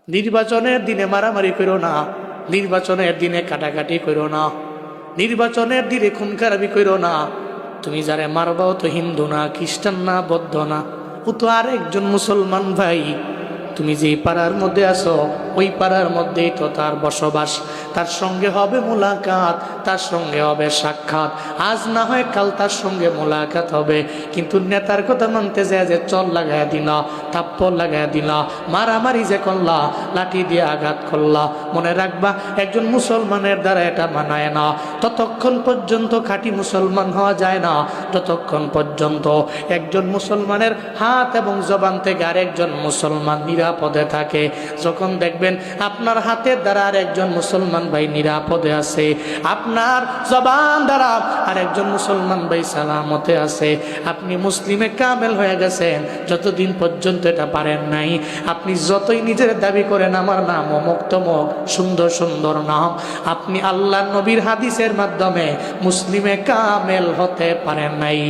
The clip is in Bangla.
নির্বাচনের দিনে মারামারি করো না, নির্বাচনের দিনে কাটাকাটি করো না, নির্বাচনের দিনে খুন খারাপি করো না। তুমি যারে মারবাও তো হিন্দু না, খ্রিস্টান না, বৌদ্ধ না, ও তো আর একজন মুসলমান ভাই। তুমি যেই পাড়ার মধ্যে আছো ওই পাড়ার মধ্যেই তো তার বসবাস, তার সঙ্গে হবে মোলাকাত, তার সঙ্গে হবে সাক্ষাৎ। আজ না হয় কাল তার সঙ্গে মোলাকাত হবে, কিন্তু নেতার কথা মানতে যায় যে চল লাগাই দিলা, থাপ্পড় লাগাই দিলা, মারামারি যে করলা, লাঠি দিয়ে আঘাত করলা, মনে রাখবা একজন মুসলমানের দ্বারা এটা মানায় না। ততক্ষণ পর্যন্ত খাঁটি মুসলমান হওয়া যায় না যতক্ষণ পর্যন্ত একজন মুসলমানের হাত এবং জবান থেকে আরেকজন মুসলমান নিরাপদে থাকে। যখন দেখবেন আপনার হাতের দ্বারা আরেকজন মুসলমান ভাই নিরাপদে আছে, আপনার জবান দ্বারা আরেকজন মুসলমান ভাই সালামতে আছে, আপনি মুসলিমে কামেল হয়ে গেছেন। যতদিন পর্যন্ত এটা পারেন নাই, আপনি যতই নিজের দাবি করেন আমার নাম অমুক তমুক, সুন্দর সুন্দর নাম, আপনি আল্লাহ নবীর হাদিসের মাধ্যমে মুসলিমে কামেল হতে পারেন নাই।